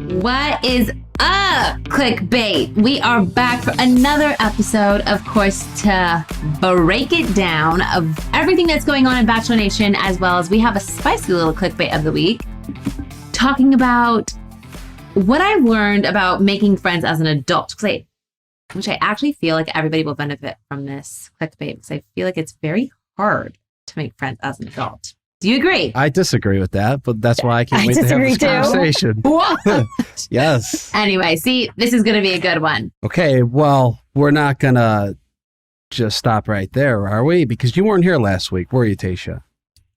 What is up, clickbait? We are back for another episode, of course, to break it down of everything that's going on in Bachelor Nation, as well as we have a spicy little clickbait of the week, talking about what I've learned about making friends as an adult, which I actually feel like everybody will benefit from this clickbait, because I feel like it's very hard to make friends as an adult. Do you agree? I disagree with that, but that's why I can't wait to have this conversation. What? Yes. Anyway, see, this is going to be a good one. Okay, well, we're not going to just stop right there, are we? Because you weren't here last week, were you, Tayshia?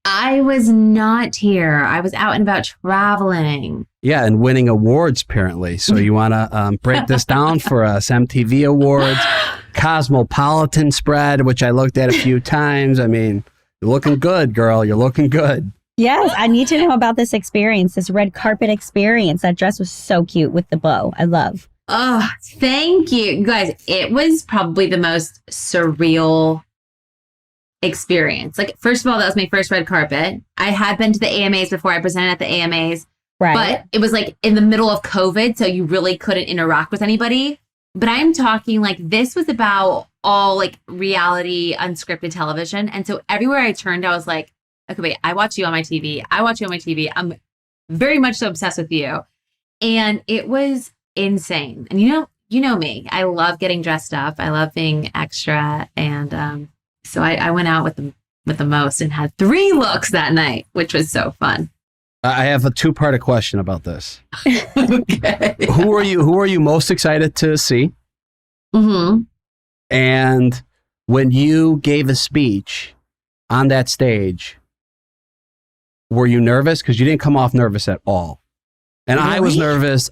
I was not here. I was out and about traveling. Yeah, and winning awards, apparently. So you want to break this down for us? MTV Awards, Cosmopolitan spread, which I looked at a few times. I mean, you're looking good, girl. You're looking good. Yes, I need to know about this experience, this red carpet experience. That dress was so cute with the bow. I love. Oh, thank you. Guys, it was probably the most surreal experience. Like, first of all, that was my first red carpet. I had been to the AMAs before. I presented at the AMAs. Right. But it was like in the middle of COVID, so you really couldn't interact with anybody. But I'm talking like this was about all like reality, unscripted television. And so everywhere I turned, I was like, okay, wait, I watch you on my TV. I watch you on my TV. I'm very much so obsessed with you. And it was insane. And you know me, I love getting dressed up. I love being extra. And so I went out with the most and had 3 looks that night, which was so fun. I have a 2-part question about this. Okay. Who are you most excited to see? Mm-hmm. And when you gave a speech on that stage, were you nervous? Because you didn't come off nervous at all. And really?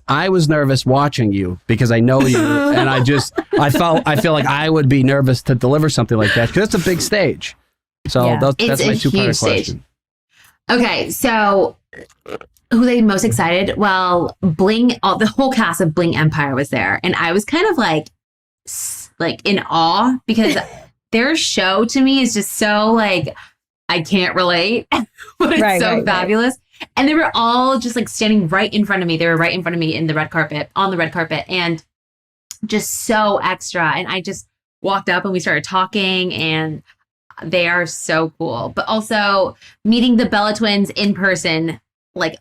I was nervous watching you because I know you. And I feel like I would be nervous to deliver something like that because it's a big stage. So yeah. That's my 2-part question. Okay, so who are they most excited? Well, the whole cast of Bling Empire was there. And I was kind of like in awe because their show to me is just so like, I can't relate, but it's so fabulous. Right. And they were all just like standing right in front of me. They were right in front of me on the red carpet, and just so extra. And I just walked up and we started talking, and they are so cool. But also meeting the Bella twins in person, like,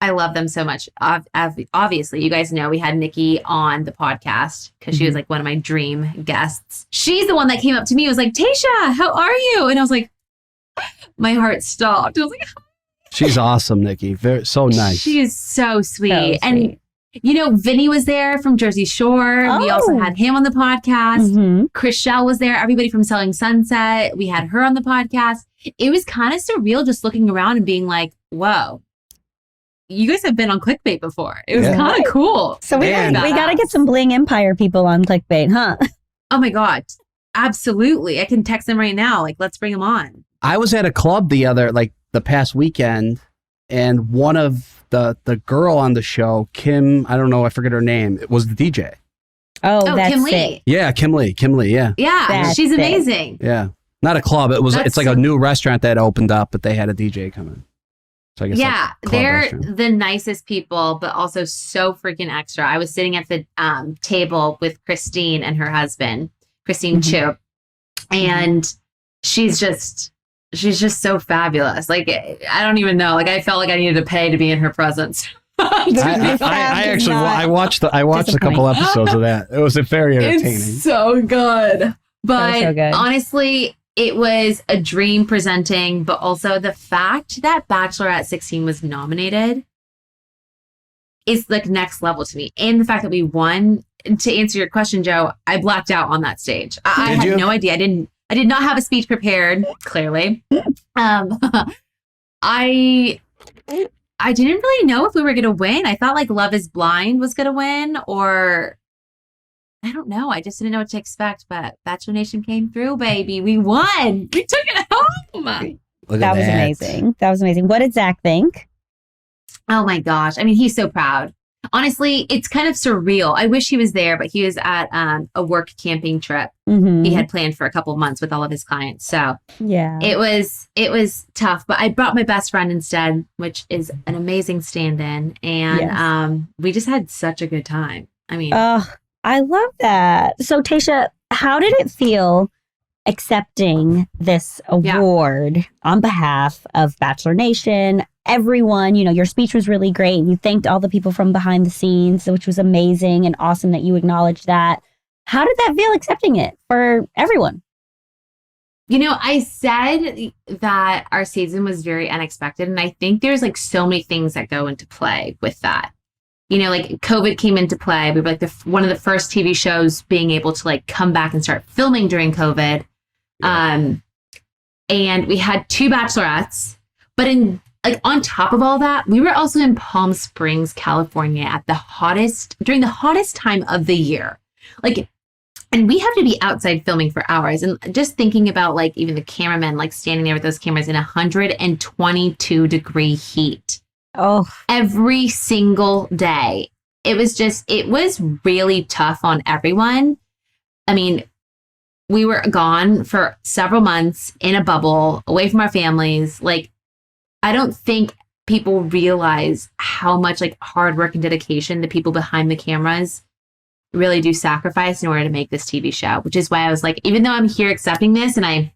I love them so much. Obviously, you guys know we had Nikki on the podcast because she was like one of my dream guests. She's the one that came up to me and was like, Tayshia, how are you? And I was like, my heart stopped. I was like, she's awesome, Nikki. So nice. She is so sweet. And, Vinny was there from Jersey Shore. Oh. We also had him on the podcast. Mm-hmm. Chriselle was there. Everybody from Selling Sunset. We had her on the podcast. It was kind of surreal just looking around and being like, whoa. You guys have been on Clickbait before. It was kind of cool. So we got to get some Bling Empire people on Clickbait, huh? Oh my God. Absolutely. I can text them right now. Like, let's bring them on. I was at a club the past weekend, and one of the girl on the show, Kim, I don't know, I forget her name. It was the DJ. Oh, that's Kim Lee. Lee. Yeah, Kim Lee. Yeah. Yeah, she's amazing. Yeah. Not a club. It's like a new restaurant that opened up, but they had a DJ come in. So I guess they're restaurant. The nicest people, but also so freaking extra. I was sitting at the table with Christine and her husband, Christine Chu, and she's just so fabulous. Like, I don't even know. Like, I felt like I needed to pay to be in her presence. I watched a couple episodes of that. It was very entertaining. It's so good. But honestly, it was a dream presenting, but also the fact that Bachelorette 16 was nominated is like next level to me. And the fact that we won, to answer your question, Joe, I blacked out on that stage. I had no idea. I did not have a speech prepared, clearly. I didn't really know if we were going to win. I thought like Love is Blind was going to win, or I don't know. I just didn't know what to expect, but Bachelor Nation came through, baby. We won. We took it home. That was amazing. What did Zach think? Oh my gosh. I mean, he's so proud. Honestly, it's kind of surreal. I wish he was there, but he was at a work camping trip Mm-hmm. he had planned for a couple of months with all of his clients. So Yeah. it was tough, but I brought my best friend instead, which is an amazing stand-in. And Yes. we just had such a good time. I mean, Oh, I love that. So, Tayshia, how did it feel accepting this award on behalf of Bachelor Nation? Everyone, your speech was really great. You thanked all the people from behind the scenes, which was amazing and awesome that you acknowledged that. How did that feel accepting it for everyone? I said that our season was very unexpected. And I think there's like so many things that go into play with that. Like COVID came into play. We were like one of the first TV shows being able to like come back and start filming during COVID. And we had 2 bachelorettes, but on top of all that, we were also in Palm Springs, California during the hottest time of the year. And we have to be outside filming for hours. And just thinking about like even the cameramen, like standing there with those cameras in 122-degree heat. Oh, Every single day. It was really tough on everyone. I mean, we were gone for several months in a bubble, away from our families. Like, I don't think people realize how much like hard work and dedication the people behind the cameras really do sacrifice in order to make this TV show, which is why I was like, even though I'm here accepting this and I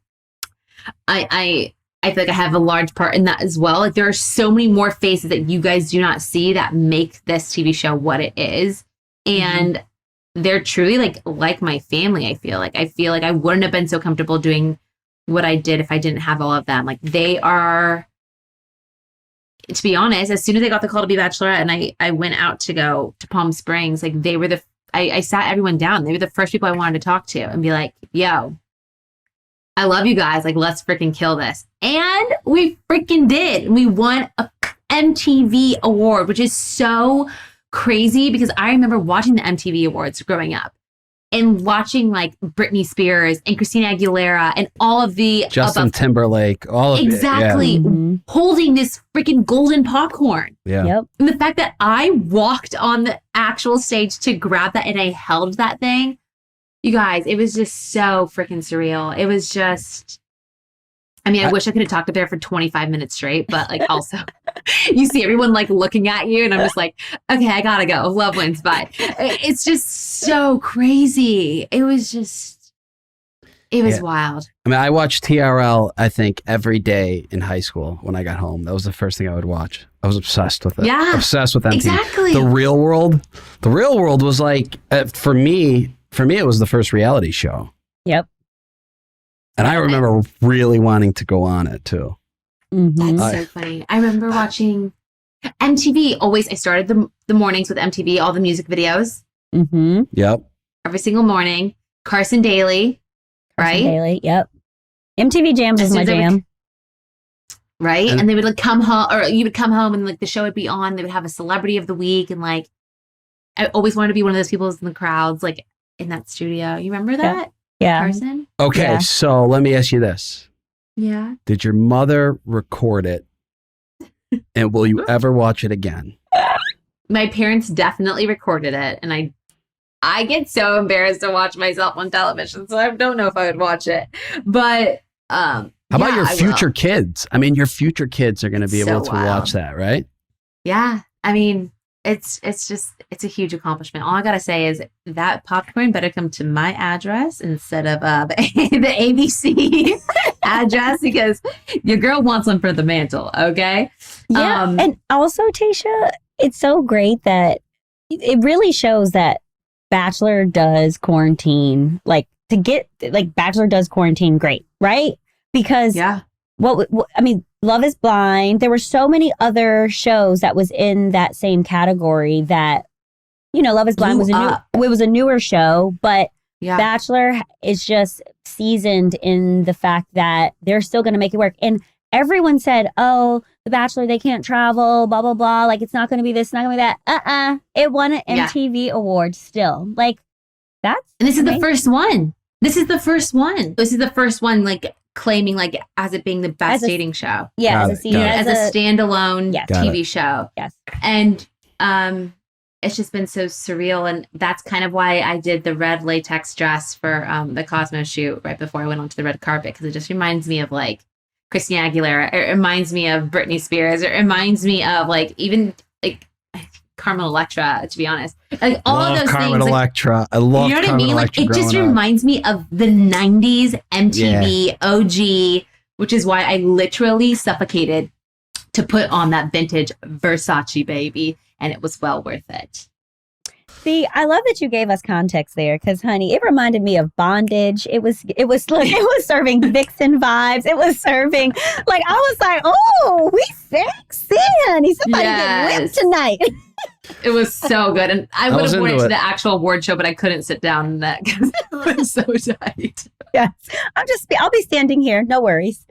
feel like I have a large part in that as well. Like there are so many more faces that you guys do not see that make this TV show what it is. And they're truly like my family. I feel like I wouldn't have been so comfortable doing what I did if I didn't have all of them. Like they are, to be honest, as soon as I got the call to be Bachelorette and I went out to go to Palm Springs, like they were I sat everyone down. They were the first people I wanted to talk to and be like, yo, I love you guys. Like, let's freaking kill this. And we freaking did. We won a MTV award, which is so crazy because I remember watching the MTV Awards growing up and watching like Britney Spears and Christina Aguilera and all of the Justin Timberlake, all of exactly it. Mm-hmm. holding this freaking golden popcorn. Yeah. Yep. And the fact that I walked on the actual stage to grab that and I held that thing, you guys, it was just so freaking surreal. It was just, I wish I could have talked up there for 25 minutes straight, but like also you see everyone like looking at you and I'm just like, okay, I gotta go. Love wins, but it's just so crazy. It was wild. I mean, I watched TRL, I think, every day in high school when I got home. That was the first thing I would watch. I was obsessed with it. Yeah. Obsessed with MTV. Exactly. The Real World was like, for me, it was the first reality show. Yep. And I remember really wanting to go on it too. Mm-hmm. That's so funny. I remember watching MTV. I started the mornings with MTV, all the music videos. Mm-hmm. Yep. Every single morning. Carson Daly, right? Daily. Yep. MTV Jams was my jam. Right? And they would like come home, or you would come home and like the show would be on. They would have a celebrity of the week. And like, I always wanted to be one of those people in the crowds, like in that studio. You remember that? Yeah. Carson? Okay, Yeah. so let me ask you this. Yeah. Did your mother record it? And will you ever watch it again? My parents definitely recorded it. And I get so embarrassed to watch myself on television. So I don't know if I would watch it. But How about your future kids? I mean, your future kids are going to be So able to wild. watch that, right? Yeah. I mean, it's a huge accomplishment. All I got to say is that popcorn better come to my address instead of the ABC address because your girl wants one for the mantle. Okay. Yeah. And also, Tayshia, it's so great that it really shows that Bachelor does quarantine, Bachelor does quarantine great, right? Because Love is Blind. There were so many other shows that was in that same category that, Love is Blind was a newer show, but Bachelor is just seasoned in the fact that they're still going to make it work. And everyone said, oh, The Bachelor, they can't travel, blah, blah, blah. Like, it's not going to be this, not going to be that. It won an MTV award still. Like, that's And this amazing. is the first one. This is the first one, like, claiming, like, as it being the best dating show. Yeah, Got as it. a As a standalone Yes. TV show. Yes. And it's just been so surreal. And that's kind of why I did the red latex dress for the Cosmo shoot right before I went onto the red carpet, because it just reminds me of like Christina Aguilera. It reminds me of Britney Spears. It reminds me of like even like Carmen Electra, to be honest. Like all of those Carmen things. Electra. I love You know what Carmen I mean? Electra. Like it just growing up. reminds me of the 90s MTV OG, which is why I literally suffocated to put on that vintage Versace baby, and it was well worth it. See, I love that you gave us context there, because, honey, it reminded me of Bondage. It was serving Vixen vibes. It was serving, like, I was like, oh, we sexy, honey. Somebody get whipped tonight. It was so good, and I would was have worn it into to it. the actual award show, but I couldn't sit down in that because it was so tight. Yes, I'll be standing here. No worries.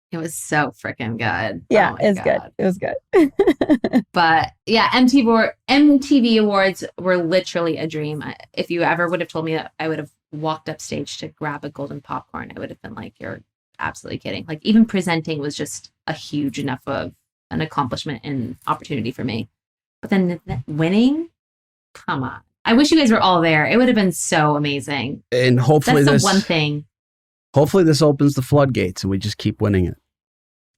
It was so freaking good. Yeah, Oh my it was good. God. It was good. But yeah, MTV Awards were literally a dream. If you ever would have told me that I would have walked up stage to grab a golden popcorn, I would have been like, you're absolutely kidding. Like even presenting was just a huge enough of an accomplishment and opportunity for me. But then winning, come on. I wish you guys were all there. It would have been so amazing. And hopefully That's the one thing. Hopefully this opens the floodgates and we just keep winning it.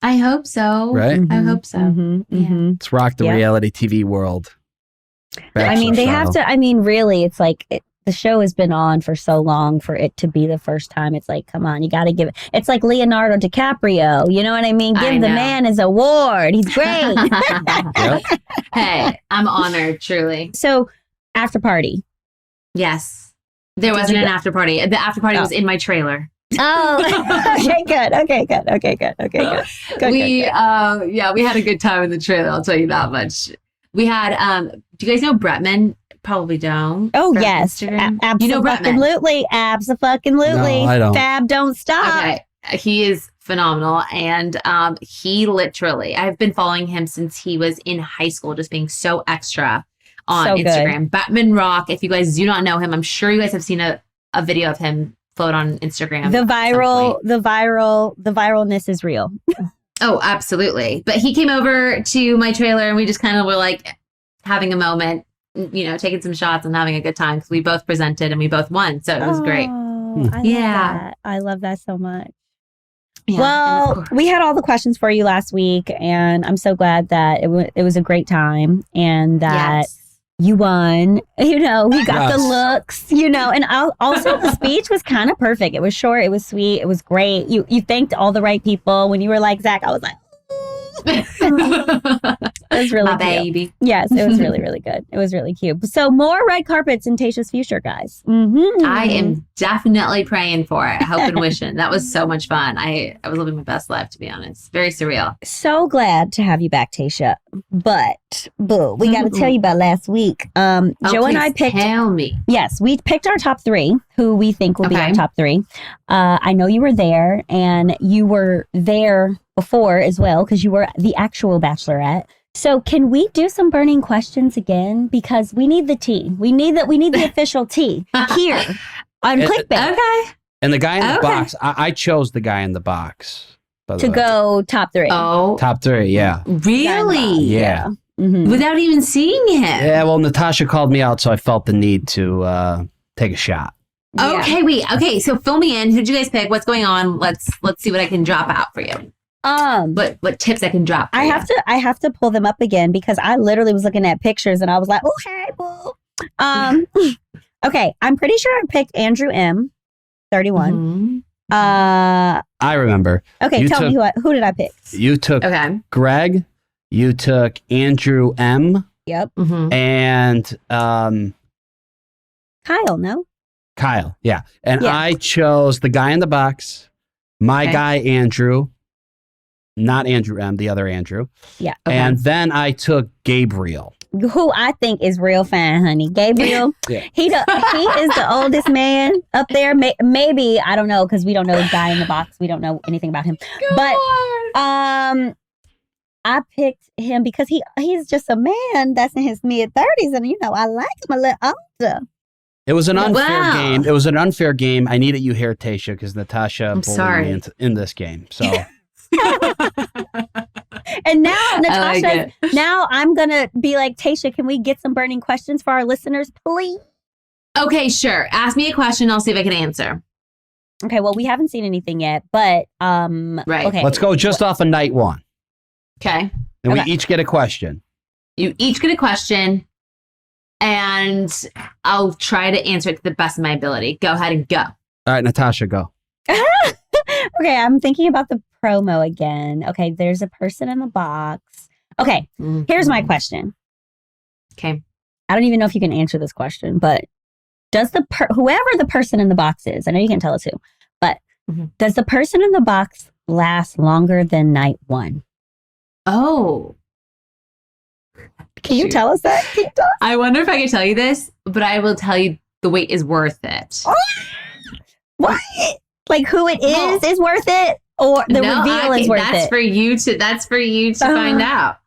I hope so. Right? I hope so. Yeah. Let's rock the reality TV world. I mean, they have Bachelor to. I mean, really, it's like the show has been on for so long for it to be the first time. It's like, come on, you got to give it. It's like Leonardo DiCaprio. You know what I mean? Give the man his award. He's great. Yep. Hey, I'm honored, truly. So, after party. Yes. There wasn't an after party. The after party was in my trailer. Oh, okay, good. Okay, good. Okay, good. Okay, good. Good, we good. we had a good time in the trailer, I'll tell you that much. We had do you guys know Bretman? Probably don't. Oh, from yes. Instagram. Absolutely. You know Bretman? Absolutely. No, I don't. Fab don't stop. Okay. He is phenomenal. And he literally, I've been following him since he was in high school, just being so extra on So good. Instagram. Batman Rock. If you guys do not know him, I'm sure you guys have seen a video of him float on Instagram. The viralness is real. Oh, absolutely. But he came over to my trailer and we just kind of were like having a moment, you know, taking some shots and having a good time because we both presented and we both won. So it was great. I love that so much. Yeah, Well, we had all the questions for you last week, and I'm so glad that it was a great time and that you won. You know, we got the looks, you know, and also the speech was kind of perfect. It was short, it was sweet, it was great. You thanked all the right people. When you were like, Zach, I was like, it was really cute. Baby. Yes, it was really, really good. It was really cute. So more red carpets in Tayshia's future, guys. Mm-hmm. I am definitely praying for it. Hope and wishing. That was so much fun. I was living my best life, to be honest. Very surreal. So glad to have you back, Tayshia. But boo, we got to tell you about last week. Joe and I picked. Tell me. Yes, we picked our top three, who we think will be our top three. I know you were there, and you were there before as well because you were the actual Bachelorette. So can we do some burning questions again? Because we need the tea. We need the official tea here on Clickbait. Okay. And the guy in the box, I chose the guy in the box. To go top three. Oh. Top three, yeah. Really? Yeah. Mm-hmm. Without even seeing him? Yeah, well, Natasha called me out, so I felt the need to take a shot. Okay, wait. Okay, so fill me in. Who'd you guys pick? What's going on? Let's see what I can drop out for you. What tips I can drop? I have to pull them up again because I literally was looking at pictures and I was like, oh hey, boo. Okay, I'm pretty sure I picked Andrew M, 31. Mm-hmm. I remember. Okay, tell me who did I pick? You took Greg. You took Andrew M. Yep. Mm-hmm. And Kyle. No. Kyle. Yeah. And I chose the guy in the box. My guy Andrew. Not Andrew M, the other Andrew. Yeah. Okay. And then I took Gabriel. Who I think is real fine, honey. Gabriel. He is the oldest man up there. Maybe, I don't know, because we don't know the guy in the box. We don't know anything about him. But I picked him because he's just a man that's in his mid-30s. And, you know, I like him a little older. It was an unfair game. It was an unfair game. I needed you here, Tayshia, because Natasha bullied me in this game. So And now, I like Natasha, now I'm going to be like, Tayshia, can we get some burning questions for our listeners, please? Okay, sure. Ask me a question. I'll see if I can answer. Okay, well, we haven't seen anything yet, but Right. okay. Let's go just off of night one. Okay. And we Okay. each get a question. You each get a question, and I'll try to answer it to the best of my ability. Go ahead and go. All right, Natasha, go. Okay, I'm thinking about the promo again. Okay, there's a person in the box. Okay, here's my question. Okay. I don't even know if you can answer this question, but does whoever the person in the box is, I know you can't tell us who, but does the person in the box last longer than night one? Oh. Can you tell us that? Can you tell us? I wonder if I can tell you this, but I will tell you the wait is worth it. What? Like who it is worth it, or the reveal is worth that's it? That's for you to find out.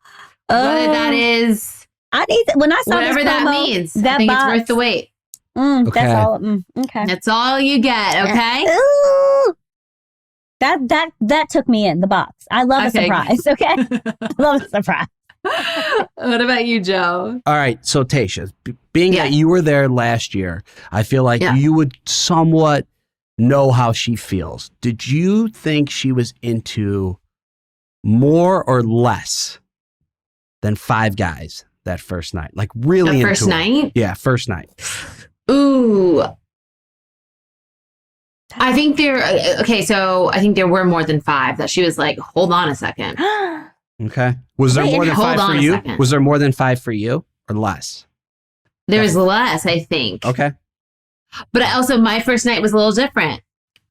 Whether that is I need when I saw whatever this that promo, means. that I think box, it's worth the wait. Okay. That's all. Okay. That's all you get. Okay. Ooh. That took me in the box. I love a surprise. Okay. I love a surprise. What about you, Joe? All right. So, Tayshia, being Yeah. that you were there last year, I feel like you would somewhat know how she feels. Did you think she was into more or less than 5 guys that first night? Like really The into first it? night? Yeah, first night. Ooh. I think I think there were more than 5 that she was like, hold on a second. Okay. Was there Wait, more than hold 5 on for a you? second. Was there more than 5 for you or less? There was less, I think. Okay. But also my first night was a little different.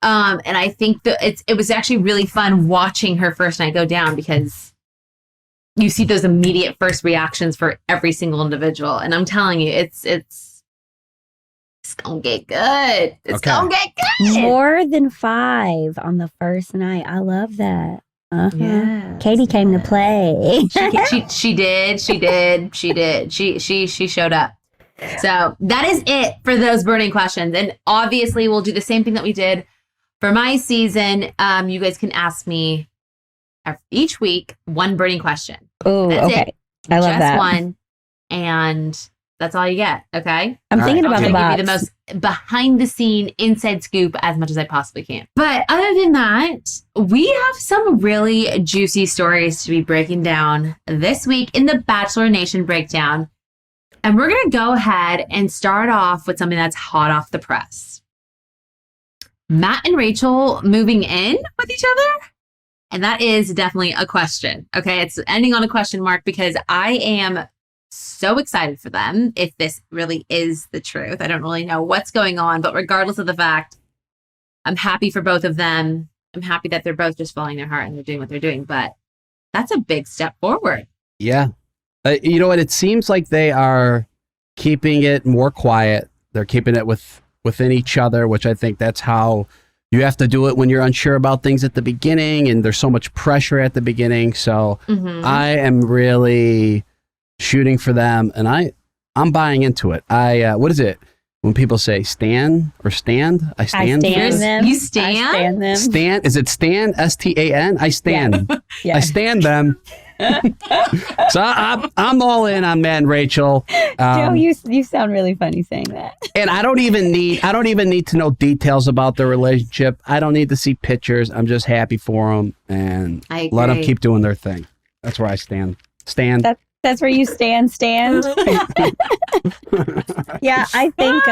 And I think that it was actually really fun watching her first night go down because you see those immediate first reactions for every single individual. And I'm telling you, it's gonna get good. It's gonna get good. More than 5 on the first night. I love that. Yes, Katie came to play. She did. She showed up. So that is it for those burning questions. And obviously we'll do the same thing that we did for my season. You guys can ask me each week 1 burning question. Oh, okay. It. I love Just that. 1. And that's all you get. Okay. I'm thinking I'll about try the to box. give you the most behind the scene inside scoop as much as I possibly can. But other than that, we have some really juicy stories to be breaking down this week in the Bachelor Nation breakdown. And we're going to go ahead and start off with something that's hot off the press. Matt and Rachel moving in with each other. And that is definitely a question. Okay. It's ending on a question mark because I am so excited for them if this really is the truth. I don't really know what's going on, but regardless of the fact, I'm happy for both of them. I'm happy that they're both just following their heart and they're doing what they're doing, but that's a big step forward. Yeah. You know what? It seems like they are keeping it more quiet. They're keeping it within each other, which I think that's how you have to do it when you're unsure about things at the beginning and there's so much pressure at the beginning. So I am really shooting for them and I'm buying into it. What is it when people say stand or stand? I stand. I stand them. You stand? I stand them. Stand? Is it stand? STAN? I stand. Yeah. I stand them. So I'm all in on Matt and Rachel. Joe, you sound really funny saying that. And I don't even need to know details about their relationship. I don't need to see pictures. I'm just happy for them and I let them agree. keep doing their thing. That's where I stand. Stand. That's where you stand. Yeah, I think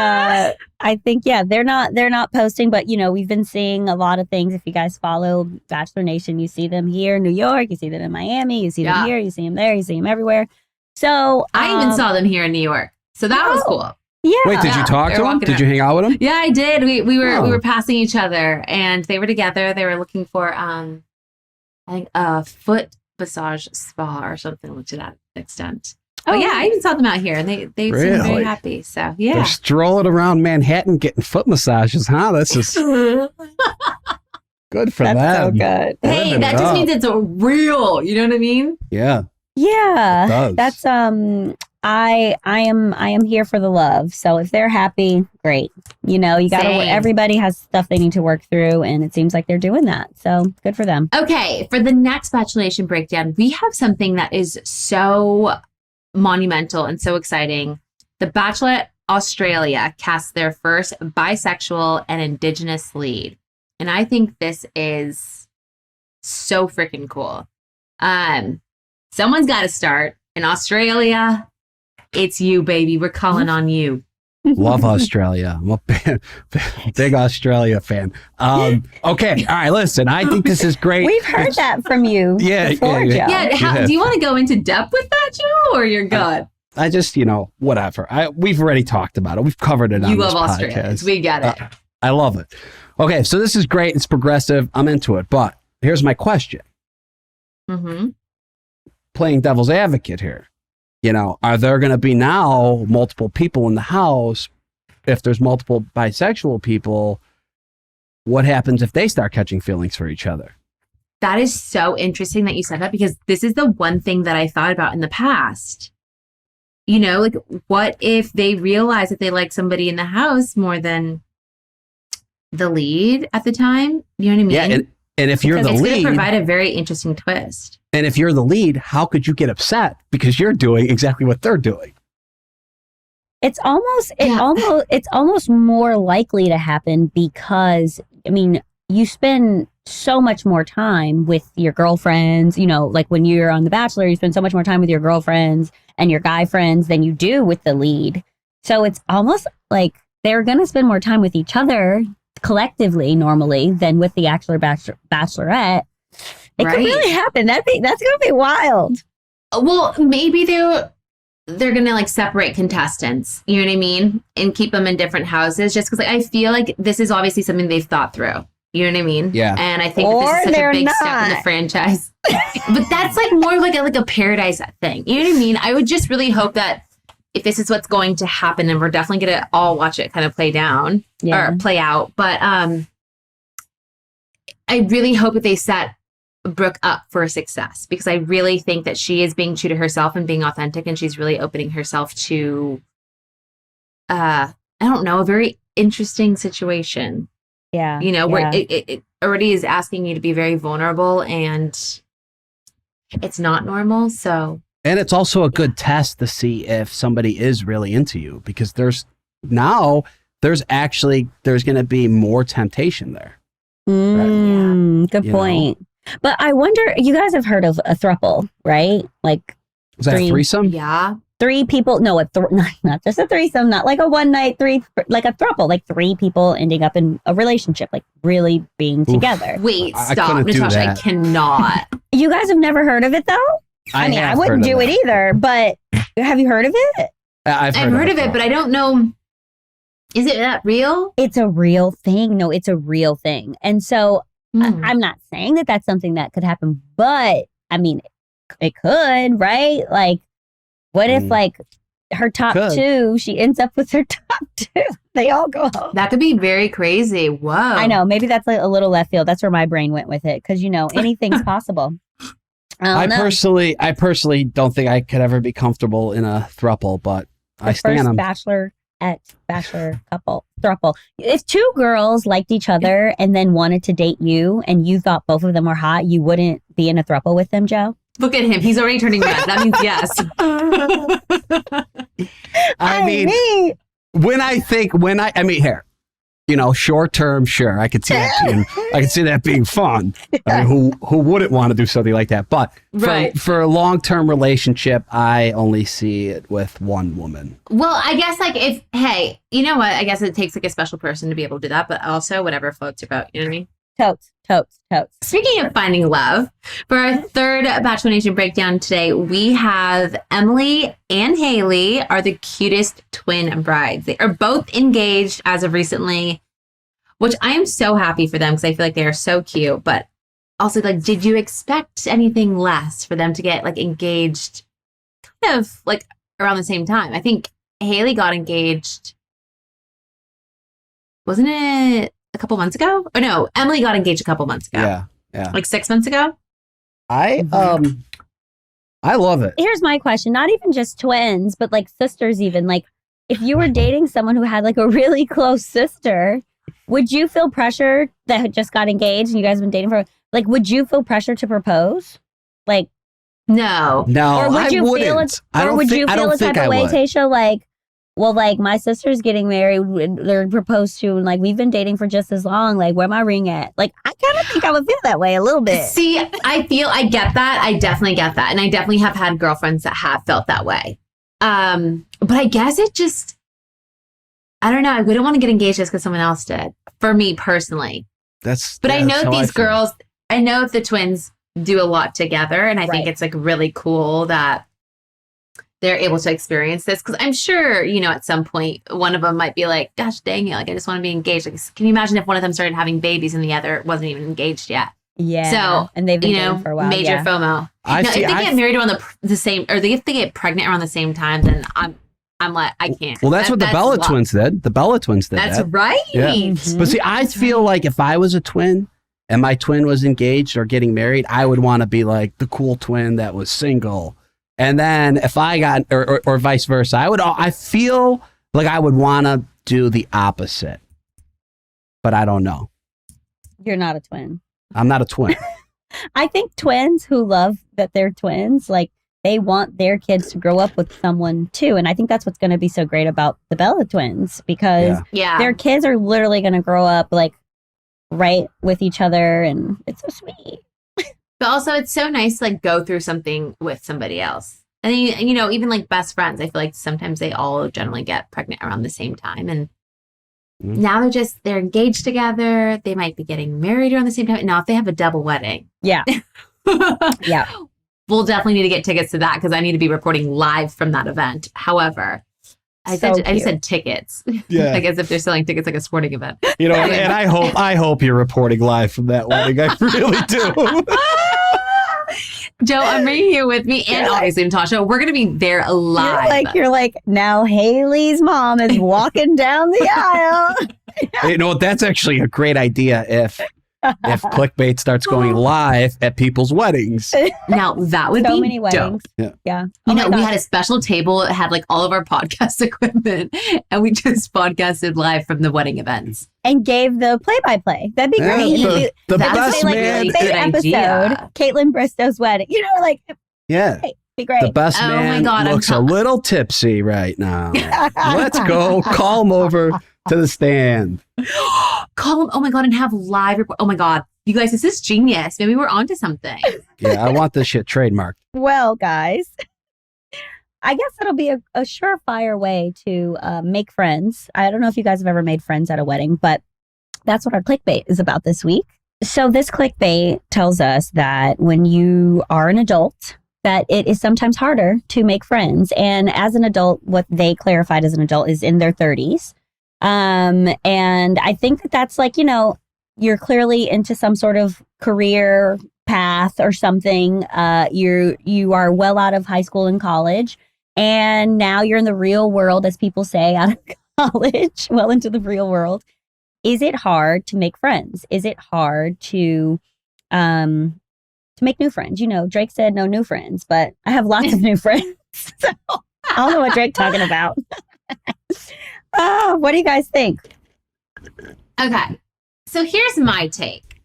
yeah, they're not posting, but you know, we've been seeing a lot of things. If you guys follow Bachelor Nation, you see them here in New York, you see them in Miami, you see them here, you see them there, you see them everywhere. So I even saw them here in New York. So that was cool. Yeah. Wait, did you talk they're to them? walking Did you hang out with them? Yeah, I did. We were passing each other and they were together. They were looking for I think a foot massage spa or something to that extent. Oh yeah, I even saw them out here and they seemed very happy. So yeah. They're strolling around Manhattan getting foot massages, huh? That's just good for them. So good. Hey, that just means it's a real, you know what I mean? Yeah. Yeah. It does. That's I am here for the love. So if they're happy, great. You know, you got to. Everybody has stuff they need to work through, and it seems like they're doing that. So good for them. Okay, for the next Bachelor Nation breakdown, we have something that is so monumental and so exciting. The Bachelorette Australia cast their first bisexual and Indigenous lead, and I think this is so freaking cool. Someone's got to start in Australia. It's you, baby. We're calling on you. Love Australia. I'm a big Australia fan. Okay. All right. Listen, I think this is great. We've heard that from you before, Joe. Yeah. Do you want to go into depth with that, Joe, or you're good? I just, whatever. We've already talked about it. We've covered it on this podcast. You love Australians. We get it. I love it. Okay. So this is great. It's progressive. I'm into it. But here's my question. Mm-hmm. Playing devil's advocate here. Are there going to be now multiple people in the house? If there's multiple bisexual people, what happens if they start catching feelings for each other? That is so interesting that you said that, because this is the one thing that I thought about in the past. Like, what if they realize that they like somebody in the house more than the lead at the time? You know what I mean? Yeah, and if you're the lead, it's going to provide a very interesting twist. And if you're the lead, how could you get upset because you're doing exactly what they're doing? It's almost more likely to happen because, you spend so much more time with your girlfriends, like when you're on The Bachelor, you spend so much more time with your girlfriends and your guy friends than you do with the lead. So it's almost like they're going to spend more time with each other collectively normally than with the actual Bachelorette. It could really happen. That's going to be wild. Well, maybe they're going to separate contestants, you know what I mean? And keep them in different houses just because I feel like this is obviously something they've thought through. You know what I mean? Yeah. And I think this is such a big step in the franchise. But that's more like a paradise thing. You know what I mean? I would just really hope that if this is what's going to happen, and we're definitely going to all watch it kind of play out. But I really hope that they set Brooke up for success, because I really think that she is being true to herself and being authentic, and she's really opening herself to a very interesting situation. Yeah. Where it already is asking you to be very vulnerable, and it's not normal. So, and it's also a good test to see if somebody is really into you, because there's going to be more temptation there. Good point. But I wonder, you guys have heard of a throuple, right? Is that a threesome? Yeah. 3 people. No, not just a threesome, not like a one night, 3, like a throuple, like 3 people ending up in a relationship, like really being together. Wait, stop, Natasha. I cannot. You guys have never heard of it though? I wouldn't do it either, but have you heard of it? I've heard of it, but I don't know. Is it that real? It's a real thing. No, it's a real thing. And so I'm not saying that that's something that could happen, but it could, right? What if her top 2, she ends up with her top 2? They all go home. That could be very crazy. Whoa. I know. Maybe that's a little left field. That's where my brain went with it. Because, anything's possible. I personally don't think I could ever be comfortable in a throuple, but I stand on Bachelor couple throuple. If 2 girls liked each other and then wanted to date you, and you thought both of them were hot, you wouldn't be in a throuple with them, Joe? Look at him. He's already turning red. That means yes. here, short term, sure, I could see that being fun. Who wouldn't want to do something like that? But for a long term relationship, I only see it with one woman. Well, I guess you know what? I guess it takes a special person to be able to do that, but also whatever floats your boat. You know what I mean? Totes. Speaking of finding love, for our third Bachelor Nation breakdown today, we have Emily and Haley are the cutest twin brides. They are both engaged as of recently, which I am so happy for them because I feel like they are so cute. But also, did you expect anything less for them to get engaged kind of around the same time? I think Haley got engaged, wasn't it a couple months ago? Or no, Emily got engaged a couple months ago. Yeah. 6 months ago? I love it. Here's my question. Not even just twins, but like sisters even. Like if you were dating someone who had like a really close sister, would you feel pressure that had just got engaged and you guys have been dating for like, would you feel pressure to propose? Like, No. No, or would you I wouldn't. feel it, I or don't would think, you I feel don't a type think I of way, would. Tayshia? Like, well, like my sister's getting married, they're proposed to, and like we've been dating for just as long. Like, where my ring at? Like, I kind of think I would feel that way a little bit. See, I get that. I definitely get that. And I definitely have had girlfriends that have felt that way. But I guess it just, I don't know. I wouldn't want to get engaged just because someone else did. For me personally. But I know these girls, I know the twins do a lot together. And I think it's like really cool that they're able to experience this. Because I'm sure, you know, at some point, one of them might be like, gosh, dang it. Like, I just want to be engaged. Like, can you imagine if one of them started having babies and the other wasn't even engaged yet? Yeah. So, and they've been you dating know, for a while. major Yeah. FOMO. Now, if they get married around the same, or if they get pregnant around the same time, then I'm like, I can't. Well, that's what the Bella twins did. The Bella twins did That's that. right. Yeah. Mhm. But see, I feel like if I was a twin and my twin was engaged or getting married, I would want to be like the cool twin that was single. And then if I got, or vice versa, I feel like I would want to do the opposite. But I don't know. You're not a twin. I'm not a twin. I think twins who love that they're twins, like they want their kids to grow up with someone too. And I think that's what's going to be so great about the Bella twins because Yeah. their kids are literally going to grow up like right with each other. And it's so sweet. But also, it's so nice to like go through something with somebody else. And then, you know, even like best friends, I feel like sometimes they all generally get pregnant around the same time. And now they're engaged together. They might be getting married around the same time. Now, if they have a double wedding. Yeah. Yeah. We'll definitely need to get tickets to that because I need to be reporting live from that event. However, I just said tickets. Yeah. Like as if they're selling tickets like a sporting event. You know, and I hope you're reporting live from that wedding. I really do. Joe, I'm bringing you with me, and obviously Natasha. We're gonna be there live. You're like now Haley's mom is walking down the aisle. You know, that's actually a great idea if clickbait starts going live at people's weddings. Now that would So be many dope. weddings. Yeah. You Oh my know, we God. had a special table that had like all of our podcast equipment, and we just podcasted live from the wedding events. And gave the play-by-play. That'd be Yeah, great. the That's best a like, man. really same good episode, idea. Caitlin Bristow's wedding. You know, like, Yeah. be great. The best Oh my man God, I'm looks a little tipsy right now. Let's go call him over to the stand. Call them, oh my God, and have live report. Oh my God. You guys, this is genius. Maybe we're onto something. Yeah, I want this shit trademarked. Well, guys, I guess it'll be a surefire way to make friends. I don't know if you guys have ever made friends at a wedding, but that's what our clickbait is about this week. So this clickbait tells us that when you are an adult, that it is sometimes harder to make friends. And as an adult, what they clarified as an adult is in their 30s. And I think that that's like, you know, you're clearly into some sort of career path or something. You are well out of high school and college. And now you're in the real world, as people say, out of college, well into the real world. Is it hard to make friends? Is it hard to make new friends? You know, Drake said no new friends, but I have lots of new friends. So I don't know what Drake's talking about. What do you guys think? Okay. So here's my take.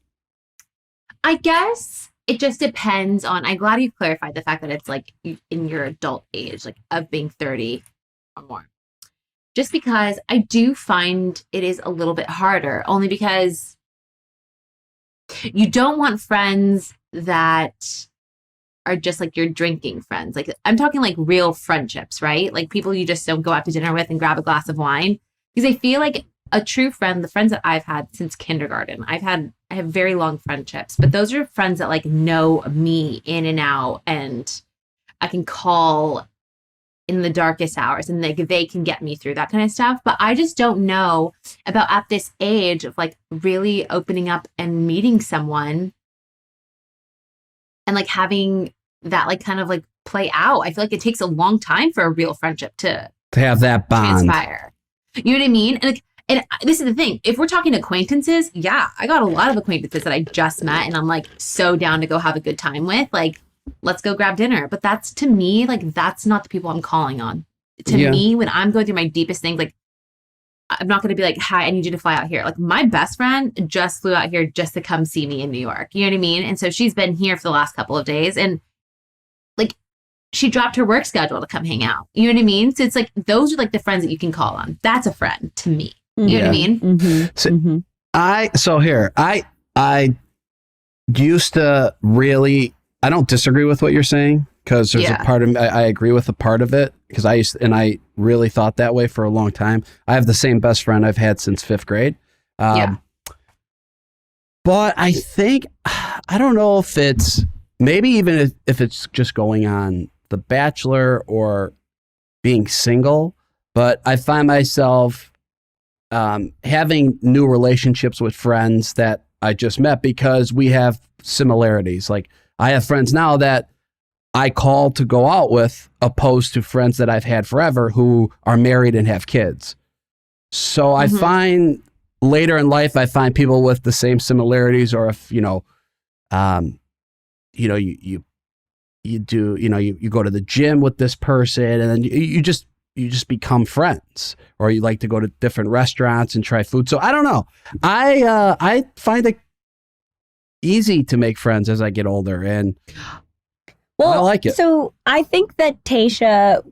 I guess it just depends on, I'm glad you clarified the fact that it's like in your adult age, like of being 30 or more. Just because I do find it is a little bit harder, only because you don't want friends that are just like your drinking friends. Like I'm talking like real friendships, right? Like people you just don't go out to dinner with and grab a glass of wine. Because I feel like a true friend, the friends that I've had since kindergarten, I have very long friendships, but those are friends that like know me in and out, and I can call in the darkest hours and they can get me through that kind of stuff. But I just don't know about at this age of like really opening up and meeting someone and like having that like kind of like play out. I feel like it takes a long time for a real friendship to have that bond. transpire. You know what I mean? And this is the thing. If we're talking acquaintances, yeah, I got a lot of acquaintances that I just met and I'm like so down to go have a good time with. Like let's go grab dinner. But that's, to me, like, that's not the people I'm calling on. To me, when I'm going through my deepest things, like, I'm not going to be like, hi, I need you to fly out here. Like, my best friend just flew out here just to come see me in New York. You know what I mean? And so she's been here for the last couple of days. And like, she dropped her work schedule to come hang out. You know what I mean? So it's like, those are like the friends that you can call on. That's a friend to me. You know what I mean? Mm-hmm. I used to really, I don't disagree with what you're saying, because there's a part of me, I agree with a part of it, because I really thought that way for a long time. I have the same best friend I've had since 5th grade. But I think, I don't know if it's, maybe even if it's just going on The Bachelor or being single, but I find myself having new relationships with friends that I just met because we have similarities. Like, I have friends now that I call to go out with, opposed to friends that I've had forever who are married and have kids. So I find later in life, I find people with the same similarities, or if, you go to the gym with this person, and then you just become friends, or you like to go to different restaurants and try food. So I don't know. I find it easy to make friends as I get older, and I like it. So I think that Tayshia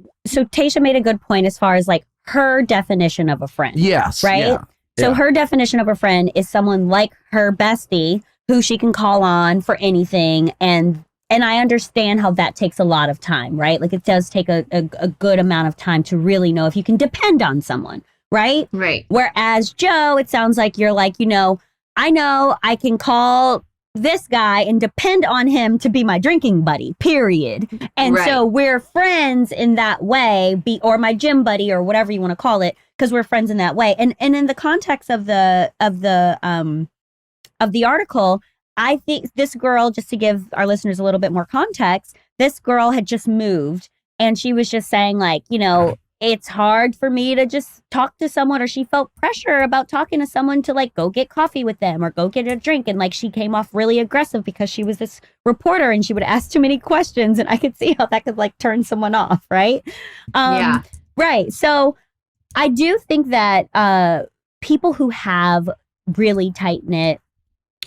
made a good point as far as like her definition of a friend. Yes. Right? Yeah, so her definition of a friend is someone like her bestie who she can call on for anything. And I understand how that takes a lot of time, right? Like, it does take a good amount of time to really know if you can depend on someone, right? Right. Whereas Joe, it sounds like you're like, I know I can call this guy and depend on him to be my drinking buddy, period. And so we're friends in that way, or my gym buddy, or whatever you want to call it, because we're friends in that way. And in the context of the article, I think this girl, just to give our listeners a little bit more context, this girl had just moved, and she was just saying, like, it's hard for me to just talk to someone, or she felt pressure about talking to someone to like go get coffee with them or go get a drink. And like, she came off really aggressive because she was this reporter and she would ask too many questions. And I could see how that could like turn someone off. Right. Right. So I do think that people who have really tight knit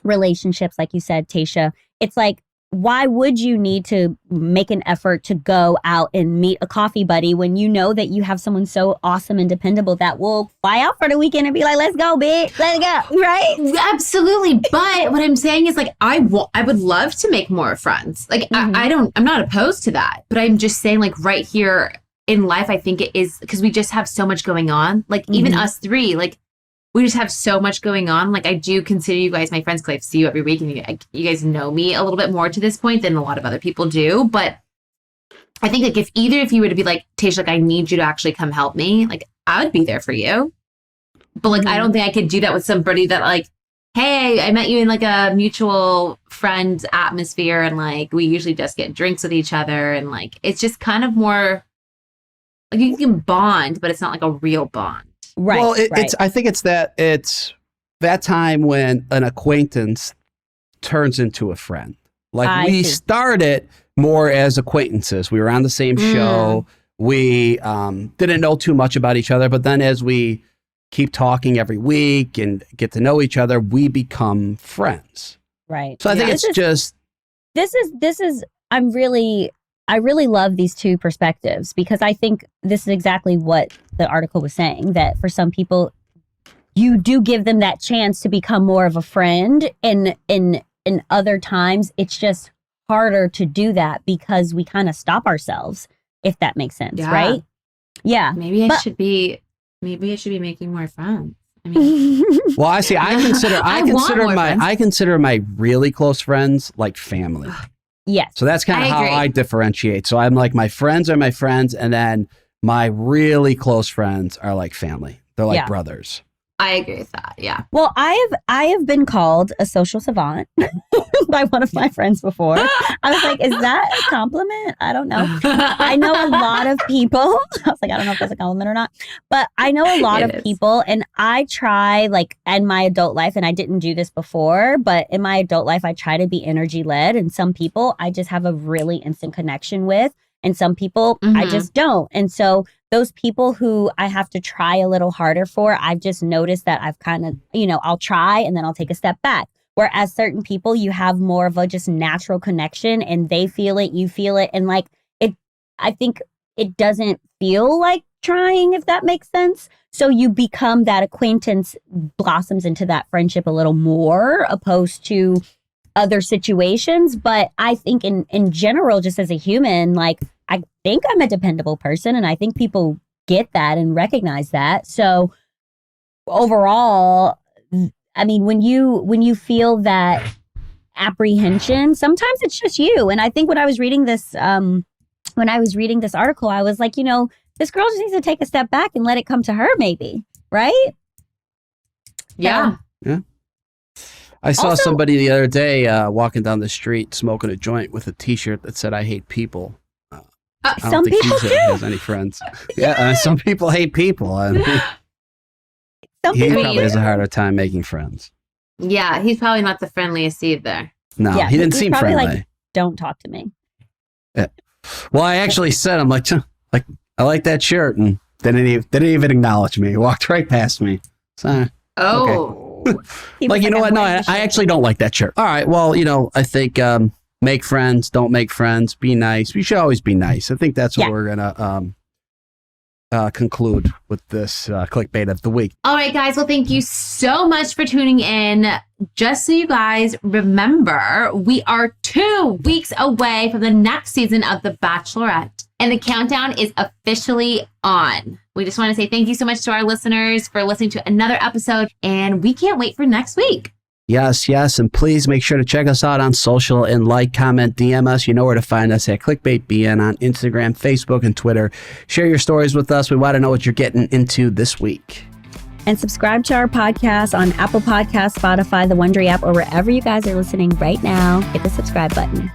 relationships, like you said, Tayshia, it's like, why would you need to make an effort to go out and meet a coffee buddy when you know that you have someone so awesome and dependable that will fly out for the weekend and be like, let's go, bitch, let's go, right? Absolutely. But what I'm saying is, like, I would love to make more friends. Like, I'm not opposed to that, but I'm just saying, like, right here in life, I think it is because we just have so much going on. Like, even us three, like, we just have so much going on. Like, I do consider you guys my friends because I see you every week, and you guys know me a little bit more to this point than a lot of other people do. But I think, like, if you were to be like, Tayshia, like, I need you to actually come help me, like, I would be there for you. But like, I don't think I could do that with somebody that, like, hey, I met you in like a mutual friend atmosphere, and like, we usually just get drinks with each other, and like, it's just kind of more like you can bond, but it's not like a real bond. Right. Well, I think it's that time when an acquaintance turns into a friend. Like, we started more as acquaintances. We were on the same show. We didn't know too much about each other, but then as we keep talking every week and get to know each other, we become friends. Right. So I think I really love these two perspectives, because I think this is exactly what the article was saying, that for some people, you do give them that chance to become more of a friend. And in other times, it's just harder to do that because we kind of stop ourselves, if that makes sense. Yeah. Right? Yeah. Maybe I should be making more friends. I mean, well, I consider my really close friends like family. Yes. So that's kind of how I differentiate. So I'm like, my friends are my friends, and then my really close friends are like family. They're like brothers. I agree with that. Yeah. Well, I have been called a social savant by one of my friends before. I was like, is that a compliment? I don't know. I know a lot of people. I was like, I don't know if that's a compliment or not, but I know a lot of people, and I try, like, in my adult life, and I didn't do this before, but in my adult life, I try to be energy led, and some people I just have a really instant connection with, and some people I just don't. And so those people who I have to try a little harder for, I've just noticed that I've kind of, I'll try and then I'll take a step back. Whereas certain people, you have more of a just natural connection, and they feel it, you feel it. And like I think it doesn't feel like trying, if that makes sense. So you become that acquaintance blossoms into that friendship a little more opposed to other situations. But I think in general, just as a human, like, I think I'm a dependable person, and I think people get that and recognize that. So overall, I mean, when you feel that apprehension, sometimes it's just you. And I think when I was reading this article, I was like, this girl just needs to take a step back and let it come to her, maybe, right? Yeah. Yeah. I saw somebody the other day walking down the street smoking a joint with a T-shirt that said, "I hate people." I don't think he has any friends. Yeah, some people hate people. And he probably has a harder time making friends. Yeah, he's probably not the friendliest either. No, he didn't seem friendly. Like, don't talk to me. Yeah. Well, I actually said, I'm like, I like that shirt, and didn't even acknowledge me. He walked right past me. So, okay. Like, you know what? No, I actually don't like that shirt. All right. Well, I think make friends, don't make friends, be nice. We should always be nice. I think that's what we're going to conclude with this clickbait of the week. All right, guys. Well, thank you so much for tuning in. Just so you guys remember, we are 2 weeks away from the next season of The Bachelorette, and the countdown is officially on. We just want to say thank you so much to our listeners for listening to another episode, and we can't wait for next week. Yes. And please make sure to check us out on social and like, comment, DM us. You know where to find us at ClickbaitBN on Instagram, Facebook, and Twitter. Share your stories with us. We want to know what you're getting into this week. And subscribe to our podcast on Apple Podcasts, Spotify, the Wondery app, or wherever you guys are listening right now. Hit the subscribe button.